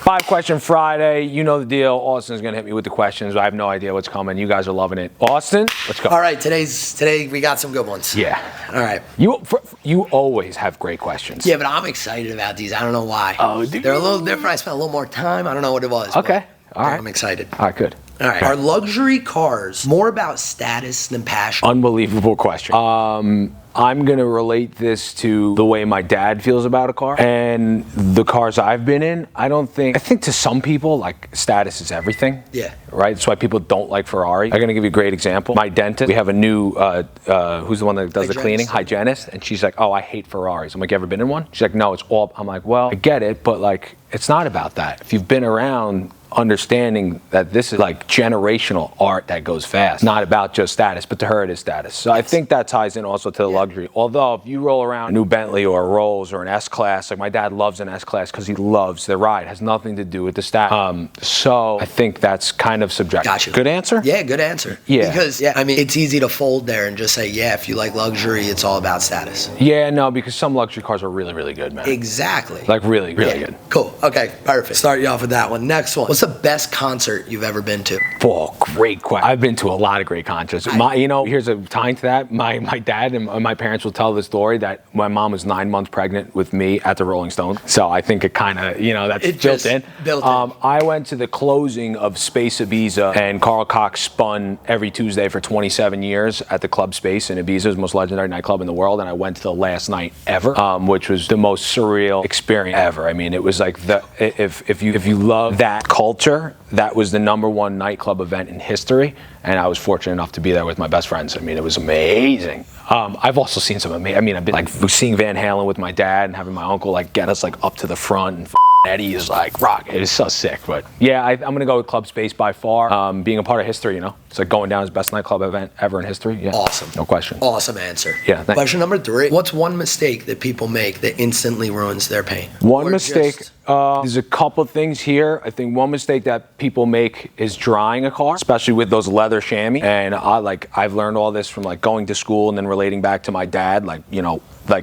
5-question Friday. You know the deal. Austin's going to hit me with the questions. I have no idea what's coming. You guys are loving it. Austin, let's go. All right, today we got some good ones. Yeah. All right. You always have great questions. Yeah, but I'm excited about these. I don't know why. Oh, dude. They're a little different. I spent a little more time. I don't know what it was. Okay. All right. I'm excited. All right, good. All right. Are luxury cars more about status than passion? Unbelievable question. I'm going to relate this to the way my dad feels about a car and the cars I've been in. I think to some people, like, status is everything. Yeah. Right? That's why people don't like Ferrari. I'm going to give you a great example. My dentist, we have a new, who's the one that does the cleaning? Hygienist. And she's like, oh, I hate Ferraris. I'm like, you ever been in one? She's like, no, it's all, I'm like, well, I get it, but like, it's not about that. If you've been around, understanding that this is like generational art that goes fast, not about just status, but to her it is status. So I think that ties in also to the luxury. Although if you roll around a new Bentley or a Rolls or an S-Class, like my dad loves an S-Class because he loves the ride. It has nothing to do with the status. So I think that's kind of subjective. Gotcha. Good answer? Yeah, good answer. Yeah. Because, I mean, it's easy to fold there and just say, yeah, if you like luxury, it's all about status. Yeah, no, because some luxury cars are really, really good, man. Exactly. Like really, really good. Cool. Okay, perfect. Start you off with that one. Next one. What's the best concert you've ever been to? Oh, great question. I've been to a lot of great concerts. Here's a tying to that. My dad and my parents will tell the story that my mom was 9 months pregnant with me at the Rolling Stones. So I think it kind of, that's built in. I went to the closing of Space Ibiza, and Carl Cox spun every Tuesday for 27 years at the Club Space in Ibiza, the most legendary nightclub in the world. And I went to the last night ever, which was the most surreal experience ever. I mean, it was like if you love that culture, that was the #1 nightclub event in history, and I was fortunate enough to be there with my best friends. I mean, it was amazing. I've also seen some amazing. I mean, I've been like seeing Van Halen with my dad and having my uncle like get us like up to the front, and Eddie is like rock. It is so sick. But yeah, I'm gonna go with Club Space by far. Being a part of history, it's like going down as best nightclub event ever in history. Yeah. Awesome. No question. Awesome answer. Yeah. Question number 3. What's one mistake that people make that instantly ruins their pain? One mistake. There's a couple things here. I think one mistake that people make is drying a car, especially with those leather chamois. And I've learned all this from like going to school and then relating back to my dad. Like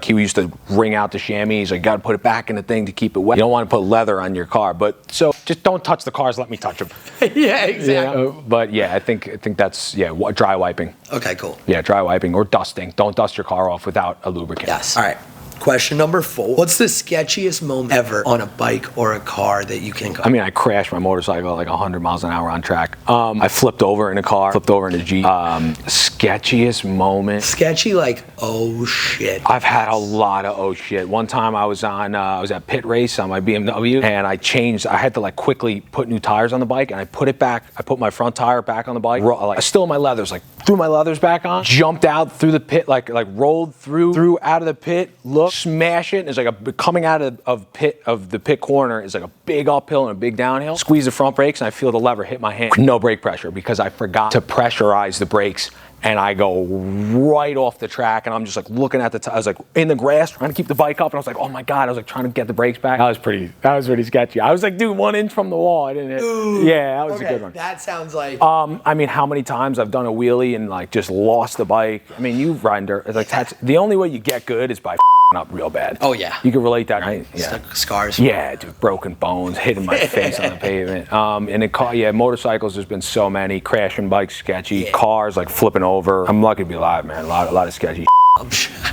he used to wring out the chamois. He's like, got to put it back in the thing to keep it wet. You don't want to put leather on your car. But so just don't touch the cars. Let me touch them. Yeah, exactly. But yeah, I think that's dry wiping. Okay, cool. Yeah, dry wiping or dusting. Don't dust your car off without a lubricant. Yes. All right. Question number 4. What's the sketchiest moment ever on a bike or a car that you can I mean, I crashed my motorcycle at like 100 miles an hour on track. I flipped over in a car, flipped over in a Jeep. Sketchiest moment. Sketchy, like, oh shit. I've had a lot of oh shit. One time I was at pit race on my BMW, and I had to like quickly put new tires on the bike, and I put it back. I put my front tire back on the bike. I still my leathers, like threw my leathers back on, jumped out through the pit, like rolled through out of the pit, looked, smash it, and it's like coming out of the pit corner is like a big uphill and a big downhill. Squeeze the front brakes, and I feel the lever hit my hand. No brake pressure because I forgot to pressurize the brakes. And I go right off the track, and I'm just like looking at I was like in the grass trying to keep the bike up, and I was like, oh my God, I was like trying to get the brakes back. That was pretty sketchy. I was like, dude, 1 inch from the wall. I didn't hit. Ooh, yeah, that was a good one. That sounds like. I mean, how many times I've done a wheelie and like just lost the bike. I mean, you ride dirt. It's like that's the only way you get good is by up real bad. Oh yeah. You can relate that, right? Yeah. Scars. Yeah, dude, broken bones, hitting my face on the pavement. And motorcycles, there's been so many crashing bikes, sketchy cars, like flipping over. I'm lucky to be alive, man. A lot of sketchy.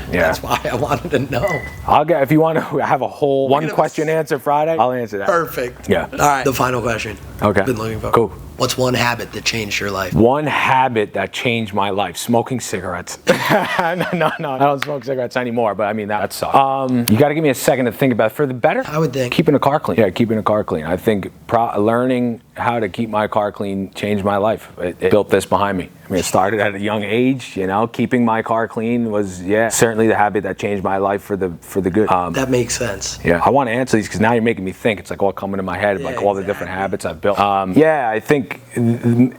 That's why I wanted to know. If you want to have a whole one question answer Friday, I'll answer that. Perfect. Yeah. All right. The final question. Okay. Been looking for. Cool. What's one habit that changed your life? One habit that changed my life: smoking cigarettes. No, I don't smoke cigarettes anymore. But I mean that sucks. You got to give me a second to think about it. For the better. I would think. Keeping a car clean. Yeah, keeping a car clean. I think learning how to keep my car clean changed my life. It built this behind me. I mean, it started at a young age. Keeping my car clean was certainly the habit that changed my life for the good. That makes sense. Yeah, I want to answer these because now you're making me think. It's like all coming to my head, like all the different habits I've built. I think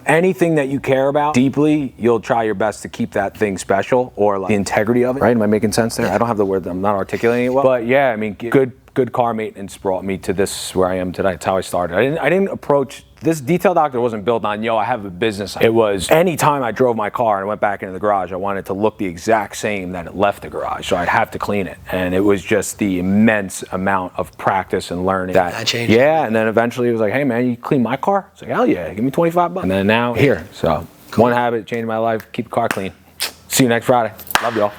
anything that you care about deeply, you'll try your best to keep that thing special or like the integrity of it. Right? Am I making sense there? I don't have the word. I'm not articulating it well. But yeah, I mean, good good car maintenance brought me to this where I am today. That's how I started. I didn't approach this detail doctor wasn't built on, I have a business. It was anytime I drove my car and went back into the garage, I wanted it to look the exact same that it left the garage. So I'd have to clean it. And it was just the immense amount of practice and learning that changed. Yeah. And then eventually it was like, hey man, you clean my car? It's like, hell yeah, give me $25. And then now here. So one habit changed my life, keep the car clean. See you next Friday. Love y'all.